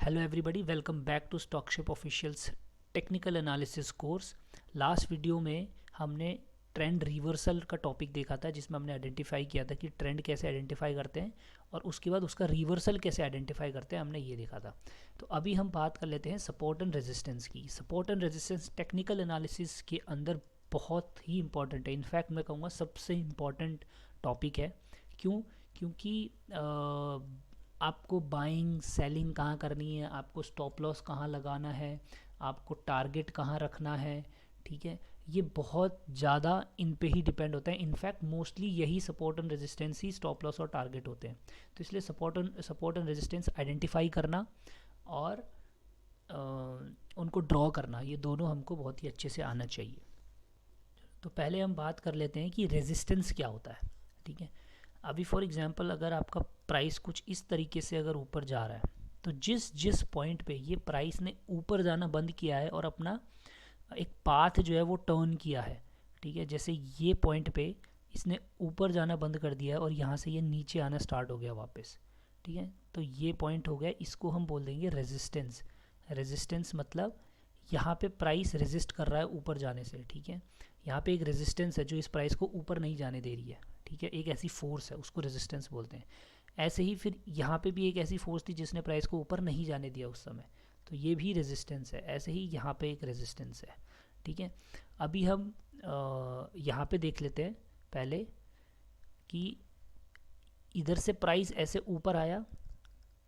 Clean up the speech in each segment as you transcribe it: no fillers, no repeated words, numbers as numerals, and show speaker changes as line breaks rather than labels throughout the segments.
Hello everybody, welcome back to stockship officials technical analysis course. Last video में हमने trend reversal का topic देखा था, जिसमें हमने आइडेंटिफाई किया था कि ट्रेंड कैसे आइडेंटिफाई करते हैं और उसके बाद उसका रिवर्सल कैसे आइडेंटिफाई करते हैं, हमने ये देखा था। तो अभी हम बात कर लेते हैं सपोर्ट एंड रेजिस्टेंस की। Support and resistance technical analysis के अंदर बहुत ही इंपॉर्टेंट है। इनफैक्ट मैं कहूँगा सबसे इम्पॉर्टेंट टॉपिक है। क्यों? क्योंकि आपको बाइंग सेलिंग कहाँ करनी है, आपको स्टॉप लॉस कहाँ लगाना है, आपको टारगेट कहाँ रखना है, ठीक है, ये बहुत ज़्यादा इन पे ही डिपेंड होता है। इनफैक्ट मोस्टली यही support and resistance he stop loss और टारगेट होते हैं। तो इसलिए सपोर्ट एंड रेजिस्टेंस आइडेंटिफाई करना और उनको ड्रॉ करना, ये दोनों हमको बहुत ही अच्छे से आना चाहिए। तो पहले हम बात कर लेते हैं कि रेजिस्टेंस क्या होता है। ठीक है, अभी फॉर एग्जांपल अगर आपका प्राइस कुछ इस तरीके से अगर ऊपर जा रहा है, तो जिस जिस पॉइंट पे ये प्राइस ने ऊपर जाना बंद किया है और अपना एक पाथ जो है वो टर्न किया है, ठीक है, जैसे ये पॉइंट पे इसने ऊपर जाना बंद कर दिया है और यहाँ से ये नीचे आना स्टार्ट हो गया वापस, ठीक है, तो ये पॉइंट हो गया, इसको हम बोल देंगे रेजिस्टेंस। रेजिस्टेंस मतलब यहाँ पे प्राइस रेजिस्ट कर रहा है ऊपर जाने से, ठीक है, यहाँ पे एक रेजिस्टेंस है जो इस प्राइस को ऊपर नहीं जाने दे रही है, ठीक है, एक ऐसी फोर्स है, उसको रेजिस्टेंस बोलते हैं। ऐसे ही फिर यहाँ पे भी एक ऐसी फोर्स थी जिसने प्राइस को ऊपर नहीं जाने दिया उस समय, तो ये भी रेजिस्टेंस है। ऐसे ही यहाँ पे एक रेजिस्टेंस है, ठीक है। अभी हम यहाँ पे देख लेते हैं पहले कि इधर से प्राइस ऐसे ऊपर आया,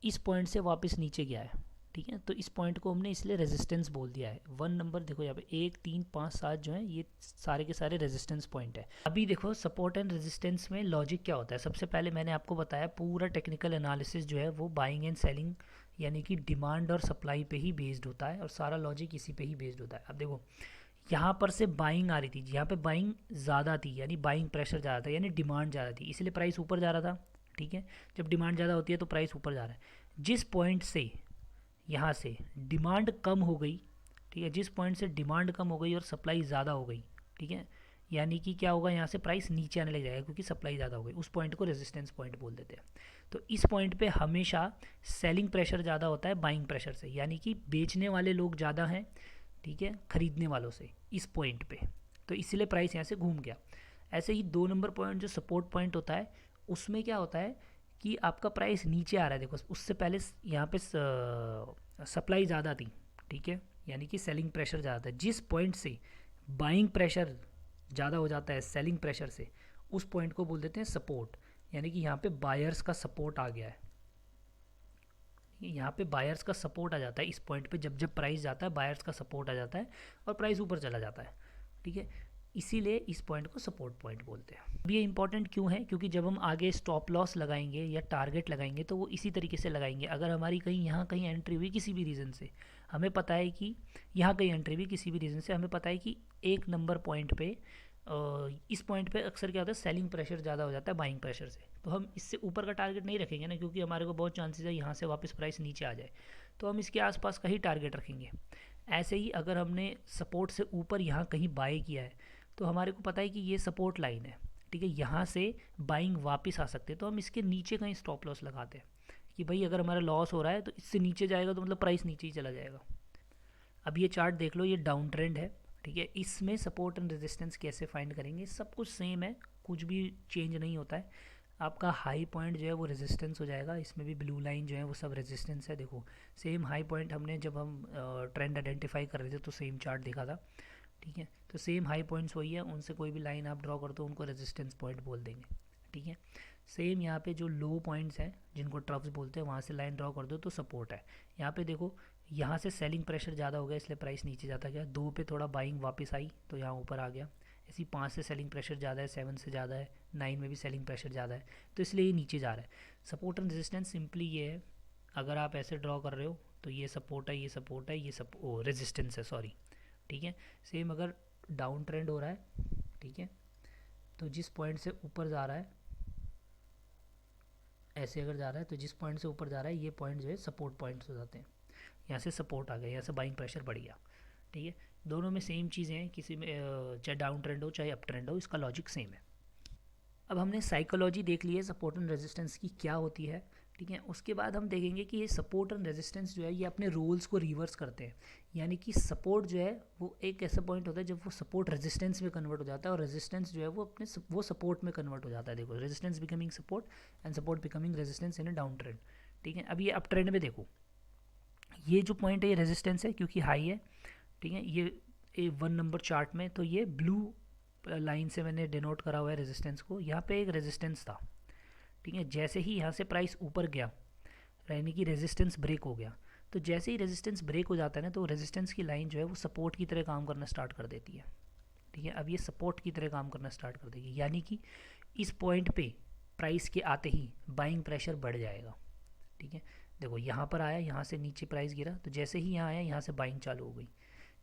इस पॉइंट से वापस नीचे गया है, ठीक है, तो इस पॉइंट को हमने इसलिए रेजिस्टेंस बोल दिया है। 1 नंबर देखो यहाँ पे 1 3 5 7 जो है ये सारे के सारे रेजिस्टेंस पॉइंट है। अभी देखो सपोर्ट एंड रेजिस्टेंस में लॉजिक क्या होता है। सबसे पहले मैंने आपको बताया पूरा टेक्निकल एनालिसिस जो है वो बाइंग एंड सेलिंग यानी कि डिमांड और सप्लाई पे ही बेस्ड होता है और सारा लॉजिक इसी पे ही बेस्ड होता है। अब देखो यहाँ पर से बाइंग आ रही थी, यहाँ पे बाइंग ज़्यादा थी यानी बाइंग प्रेशर ज़्यादा था यानी डिमांड ज़्यादा थी, इसलिए प्राइस ऊपर जा रहा था, ठीक है। जब डिमांड ज़्यादा होती है तो प्राइस ऊपर जा रहा है। जिस पॉइंट से यहाँ से डिमांड कम हो गई, ठीक है, जिस पॉइंट से डिमांड कम हो गई और सप्लाई ज़्यादा हो गई, ठीक है, यानी कि क्या होगा, यहाँ से प्राइस नीचे आने लग जाएगा क्योंकि सप्लाई ज़्यादा हो गई, उस पॉइंट को रेजिस्टेंस पॉइंट बोल देते हैं। तो इस पॉइंट पे हमेशा सेलिंग प्रेशर ज़्यादा होता है बाइंग प्रेशर से, यानी कि बेचने वाले लोग ज़्यादा हैं, ठीक है, खरीदने वालों से इस पॉइंट पे, तो इसलिए प्राइस यहाँ से घूम गया। ऐसे ही 2 नंबर पॉइंट जो सपोर्ट पॉइंट होता है, उसमें क्या होता है कि आपका प्राइस नीचे आ रहा है। देखो उससे पहले यहाँ पे सप्लाई ज़्यादा थी, ठीक है, यानी कि सेलिंग प्रेशर ज़्यादा था। जिस पॉइंट से बाइंग प्रेशर ज़्यादा हो जाता है सेलिंग प्रेशर से, उस पॉइंट को बोल देते हैं सपोर्ट, यानी कि यहाँ पे बायर्स का सपोर्ट आ गया है। यहाँ पे बायर्स का सपोर्ट आ जाता है इस पॉइंट पे, जब जब प्राइस जाता है बायर्स का सपोर्ट आ जाता है और प्राइस ऊपर चला जाता है, ठीक है, इसीलिए इस पॉइंट को सपोर्ट पॉइंट बोलते हैं। अब ये इंपॉर्टेंट क्यों है, क्योंकि जब हम आगे स्टॉप लॉस लगाएंगे या टारगेट लगाएंगे तो वो इसी तरीके से लगाएंगे। अगर हमारी कहीं यहाँ कहीं एंट्री हुई किसी भी रीज़न से, हमें पता है कि यहाँ कहीं एंट्री हुई किसी भी रीज़न से, हमें पता है कि 1 नंबर पॉइंट पे इस पॉइंट पे अक्सर क्या होता है, सेलिंग प्रेशर ज़्यादा हो जाता है बाइंग प्रेशर से, तो हम इससे ऊपर का टारगेट नहीं रखेंगे ना, क्योंकि हमारे को बहुत चांसेस है यहाँ से वापस प्राइस नीचे आ जाए, तो हम इसके आसपास का ही टारगेट रखेंगे। ऐसे ही अगर हमने सपोर्ट से ऊपर यहाँ कहीं बाय किया है तो हमारे को पता है कि ये सपोर्ट लाइन है, ठीक है, यहाँ से बाइंग वापस आ सकते हैं, तो हम इसके नीचे कहीं स्टॉप लॉस लगाते हैं कि भाई अगर हमारा लॉस हो रहा है तो इससे नीचे जाएगा तो मतलब प्राइस नीचे ही चला जाएगा। अब ये चार्ट देख लो, ये डाउन ट्रेंड है, ठीक है, इसमें सपोर्ट एंड रेजिस्टेंस कैसे फाइंड करेंगे, सब कुछ सेम है, कुछ भी चेंज नहीं होता है। आपका हाई पॉइंट जो है वो रेजिस्टेंस हो जाएगा, इसमें भी ब्लू लाइन जो है वो सब रेजिस्टेंस है। देखो सेम हाई पॉइंट हमने जब हम ट्रेंड आइडेंटिफाई कर रहे थे तो सेम चार्ट देखा था, ठीक है, तो सेम हाई पॉइंट्स वही है, उनसे कोई भी लाइन आप ड्रॉ कर दो उनको रेजिस्टेंस पॉइंट बोल देंगे, ठीक है। सेम यहाँ पे जो लो पॉइंट्स हैं जिनको ट्रफ्स बोलते हैं, वहाँ से लाइन ड्रॉ कर दो तो सपोर्ट है। यहाँ पे देखो यहाँ से सेलिंग प्रेशर ज़्यादा हो गया इसलिए प्राइस नीचे जाता गया, 2 पे थोड़ा बाइंग वापस आई तो यहाँ ऊपर आ गया। ऐसी 5 से सेलिंग प्रेशर ज़्यादा है, 7 से ज़्यादा है, 9 में भी सेलिंग प्रेशर ज़्यादा है, तो इसलिए ये नीचे जा रहा है। सपोर्ट एंड रेजिस्टेंस सिंपली ये है, अगर आप ऐसे ड्रॉ कर रहे हो तो ये सपोर्ट है, ये सपोर्ट है, ये रेजिस्टेंस है, सॉरी, ठीक है। सेम अगर डाउन ट्रेंड हो रहा है, ठीक है, तो जिस पॉइंट से ऊपर जा रहा है, ऐसे अगर जा रहा है तो जिस पॉइंट से ऊपर जा रहा है ये पॉइंट जो है सपोर्ट पॉइंट्स हो जाते हैं। यहाँ से सपोर्ट आ गया, यहाँ से बाइंग प्रेशर बढ़ गया, ठीक है, दोनों में सेम चीज़ें हैं, किसी में चाहे डाउन ट्रेंड हो चाहे अप ट्रेंड हो, इसका लॉजिक सेम है। अब हमने साइकोलॉजी देख ली है सपोर्ट एंड रेजिस्टेंस की क्या होती है, ठीक है। उसके बाद हम देखेंगे कि ये सपोर्ट एंड रेजिस्टेंस जो है ये अपने रोल्स को रिवर्स करते हैं, यानी कि सपोर्ट जो है वो एक ऐसा पॉइंट होता है जब वो सपोर्ट रेजिस्टेंस में कन्वर्ट हो जाता है और रेजिस्टेंस जो है वो वो सपोर्ट में कन्वर्ट हो जाता है। देखो, resistance becoming support and support becoming resistance in a down trend. ठीक है, अब ये अप ट्रेंड में देखो, ये जो पॉइंट है ये रेजिस्टेंस है क्योंकि हाई है। ठीक है, ये 1 नंबर चार्ट में, तो ये ब्लू लाइन से मैंने डिनोट करा हुआ है रेजिस्टेंस को। यहाँ पे एक रेजिस्टेंस था। ठीक है, जैसे ही यहाँ से प्राइस ऊपर गया, यानी कि रेजिस्टेंस ब्रेक हो गया, तो जैसे ही रेजिस्टेंस ब्रेक हो जाता है ना, तो रेजिस्टेंस की लाइन जो है वो सपोर्ट की तरह काम करना स्टार्ट कर देती है। ठीक है, अब ये सपोर्ट की तरह काम करना स्टार्ट कर देगी, यानी कि इस पॉइंट पे प्राइस के आते ही बाइंग प्रेशर बढ़ जाएगा। ठीक है, देखो यहाँ पर आया, यहाँ से नीचे प्राइस गिरा, तो जैसे ही यहाँ आया यहाँ से बाइंग चालू हो गई,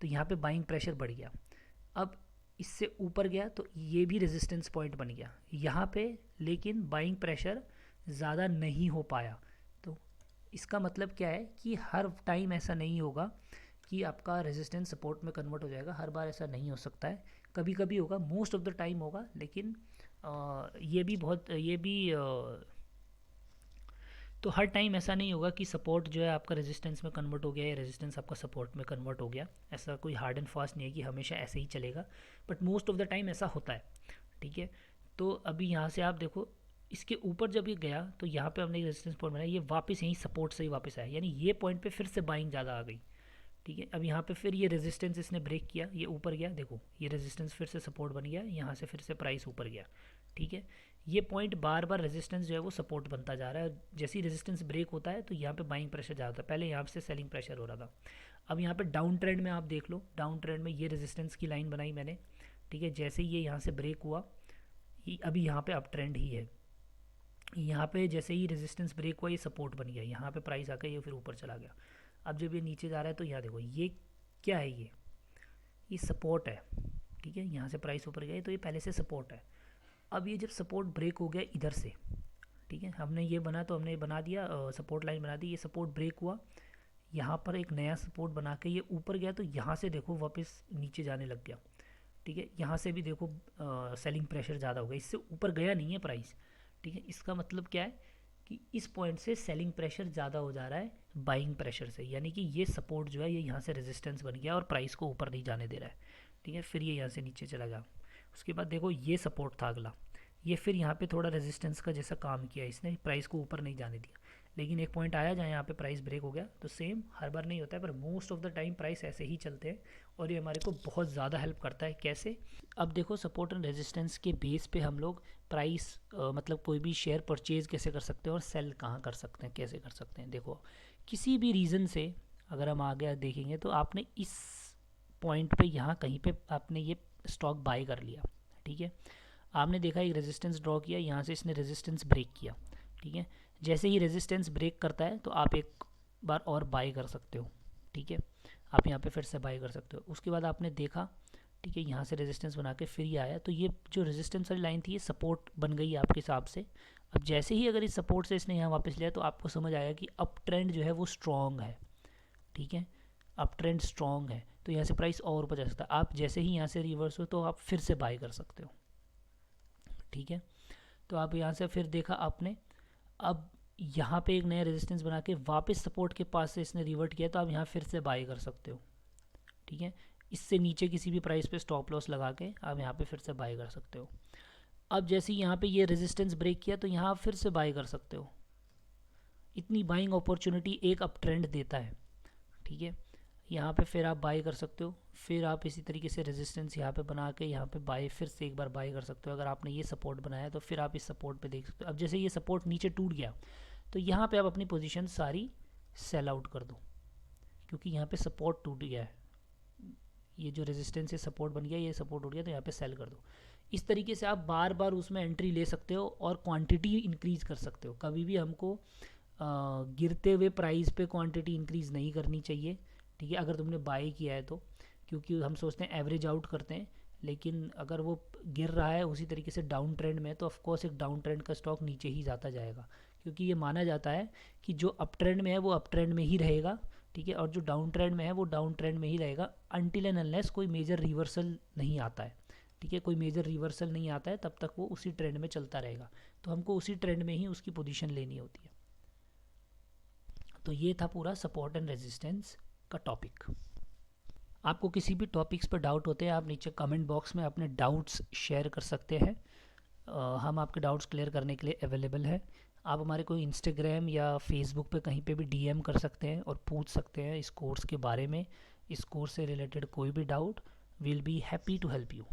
तो यहाँ पे बाइंग प्रेशर बढ़ गया। अब इससे ऊपर गया तो ये भी रेजिस्टेंस पॉइंट बन गया यहाँ पे, लेकिन बाइंग प्रेशर ज़्यादा नहीं हो पाया। तो इसका मतलब क्या है कि हर टाइम ऐसा नहीं होगा कि आपका रेजिस्टेंस सपोर्ट में कन्वर्ट हो जाएगा, हर बार ऐसा नहीं हो सकता है, कभी कभी होगा, मोस्ट ऑफ द टाइम होगा। लेकिन तो हर टाइम ऐसा नहीं होगा कि सपोर्ट जो है आपका रेजिस्टेंस में कन्वर्ट हो गया या रेजिस्टेंस आपका सपोर्ट में कन्वर्ट हो गया। ऐसा कोई हार्ड एंड फास्ट नहीं है कि हमेशा ऐसे ही चलेगा, but most of the time ऐसा होता है। ठीक है, तो अभी यहाँ से आप देखो, इसके ऊपर जब ये गया तो यहाँ पे हमने रेजिस्टेंस पॉइंट बनाया, ये वापस यहीं सपोर्ट से ही वापस आया, यानी ये पॉइंट पे फिर से बाइंग ज़्यादा आ गई। ठीक है, अब यहाँ पे फिर ये रेजिस्टेंस इसने ब्रेक किया, ये ऊपर गया, देखो ये रेजिस्टेंस फिर से सपोर्ट बन गया, यहाँ से फिर से प्राइस ऊपर गया। ठीक है, ये पॉइंट बार बार रेजिस्टेंस जो है वो सपोर्ट बनता जा रहा है। जैसे ही रेजिस्टेंस ब्रेक होता है तो यहाँ पे बाइंग प्रेशर ज़्यादा था, पहले यहाँ से सेलिंग प्रेशर हो रहा था। अब यहाँ पे डाउन ट्रेंड में आप देख लो, डाउन ट्रेंड में ये रेजिस्टेंस की लाइन बनाई मैंने। ठीक है, जैसे ही ये यहाँ से ब्रेक हुआ, अभी यहाँ पे अप ट्रेंड ही है, यहाँ पे जैसे ही रेजिस्टेंस ब्रेक हुआ ये सपोर्ट बन गया, यहाँ पे प्राइस आकर ये फिर ऊपर चला गया। अब जब ये नीचे जा रहा है तो यहाँ देखो ये क्या है, ये सपोर्ट है। ठीक है, यहाँ से प्राइस ऊपर गया तो ये पहले से सपोर्ट है। अब ये जब सपोर्ट ब्रेक हो गया इधर से, ठीक है, हमने ये बना दिया, सपोर्ट लाइन बना दी, ये सपोर्ट ब्रेक हुआ, यहाँ पर एक नया सपोर्ट बना के ये ऊपर गया, तो यहाँ से देखो वापस नीचे जाने लग गया। ठीक है, यहाँ से भी देखो सेलिंग प्रेशर ज़्यादा हो गया, इससे ऊपर गया नहीं है प्राइस। ठीक है, इसका मतलब क्या है कि इस पॉइंट से सेलिंग प्रेशर ज़्यादा हो जा रहा है बाइंग प्रेशर से, यानी कि ये सपोर्ट जो है ये यहाँ से रेजिस्टेंस बन गया और प्राइस को ऊपर नहीं जाने दे रहा है। ठीक है, फिर ये यहाँ से नीचे चला गया। उसके बाद देखो ये सपोर्ट था अगला, ये फिर यहाँ पे थोड़ा रेजिस्टेंस का जैसा काम किया, इसने प्राइस को ऊपर नहीं जाने दिया। लेकिन एक पॉइंट आया जहाँ यहाँ पे प्राइस ब्रेक हो गया, तो सेम हर बार नहीं होता है, पर most of the time price ऐसे ही चलते हैं और ये हमारे को बहुत ज़्यादा हेल्प करता है। कैसे? अब देखो, सपोर्ट एंड रेजिस्टेंस के बेस पे हम लोग प्राइस मतलब कोई भी शेयर परचेज कैसे कर सकते हैं और सेल कहाँ कर सकते हैं, कैसे कर सकते हैं। देखो, किसी भी रीज़न से अगर हम आगे देखेंगे तो आपने इस पॉइंट पे यहाँ कहीं पे आपने ये स्टॉक बाय कर लिया। ठीक है, आपने देखा एक रेजिस्टेंस ड्रॉ किया, यहाँ से इसने रेजिस्टेंस ब्रेक किया। ठीक है, जैसे ही रेजिस्टेंस ब्रेक करता है तो आप एक बार और बाय कर सकते हो। ठीक है, आप यहाँ पे फिर से बाय कर सकते हो। उसके बाद आपने देखा, ठीक है, यहाँ से रेजिस्टेंस बना के फिर ये आया, तो ये जो रेजिस्टेंस वाली लाइन थी ये सपोर्ट बन गई आपके हिसाब से। अब जैसे ही अगर इस सपोर्ट से इसने यहाँ वापस लिया तो आपको समझ आया कि अप ट्रेंड जो है वो स्ट्रॉन्ग है। ठीक है, अप ट्रेंड स्ट्रॉन्ग है, तो यहाँ से प्राइस और ऊपर जा सकता है। आप जैसे ही यहाँ से रिवर्स हो तो आप फिर से बाय कर सकते हो। ठीक है, तो आप यहाँ से फिर देखा आपने, अब यहाँ पे एक नया रेजिस्टेंस बना के वापस सपोर्ट के पास से इसने रिवर्ट किया, तो आप यहाँ फिर से बाय कर सकते हो। ठीक है, इससे नीचे किसी भी प्राइस पे स्टॉप लॉस लगा के आप यहाँ पे फिर से बाय कर सकते हो। अब जैसे यहाँ पे ये रेजिस्टेंस ब्रेक किया तो यहाँ आप फिर से बाय कर सकते हो। इतनी बाइंग अपॉर्चुनिटी एक अप ट्रेंड देता है। ठीक है, यहाँ पे फिर आप बाय कर सकते हो, फिर आप इसी तरीके से रेजिस्टेंस यहाँ पे बना के यहाँ पे बाय फिर से एक बार बाय कर सकते हो। अगर आपने ये सपोर्ट बनाया तो फिर आप इस सपोर्ट पे देख सकते हो। अब जैसे ये सपोर्ट नीचे टूट गया तो यहाँ पे आप अपनी पोजीशन सारी सेल आउट कर दो, क्योंकि यहाँ पे सपोर्ट टूट गया है, ये जो रेजिस्टेंस है सपोर्ट बन गया, ये सपोर्ट उठ गया, तो यहाँ पे सेल कर दो। इस तरीके से आप बार बार उसमें एंट्री ले सकते हो और क्वांटिटी इंक्रीज़ कर सकते हो। कभी भी हमको गिरते हुए प्राइस पे क्वांटिटी इंक्रीज़ नहीं करनी चाहिए। ठीक है, अगर तुमने बाय किया है तो, क्योंकि हम सोचते हैं एवरेज आउट करते हैं, लेकिन अगर वो गिर रहा है उसी तरीके से डाउन ट्रेंड में, तो ऑफकोर्स एक डाउन ट्रेंड का स्टॉक नीचे ही जाता जाएगा, क्योंकि ये माना जाता है कि जो अप ट्रेंड में है वो अप ट्रेंड में ही रहेगा। ठीक है, और जो डाउन ट्रेंड में है वो डाउन ट्रेंड में ही रहेगा, अनटिल एंड अनलेस कोई मेजर रिवर्सल नहीं आता है। ठीक है, कोई मेजर रिवर्सल नहीं आता है तब तक वो उसी ट्रेंड में चलता रहेगा, तो हमको उसी ट्रेंड में ही उसकी पोजीशन लेनी होती है। तो ये था पूरा सपोर्ट एंड रेजिस्टेंस का टॉपिक। आपको किसी भी टॉपिक्स पर डाउट होते हैं, आप नीचे कमेंट बॉक्स में अपने डाउट्स शेयर कर सकते हैं। हम आपके डाउट्स क्लियर करने के लिए अवेलेबल है। आप हमारे कोई इंस्टाग्राम या फेसबुक पे कहीं पे भी डीएम कर सकते हैं और पूछ सकते हैं इस कोर्स के बारे में, इस कोर्स से रिलेटेड कोई भी doubt. Will be happy to help you.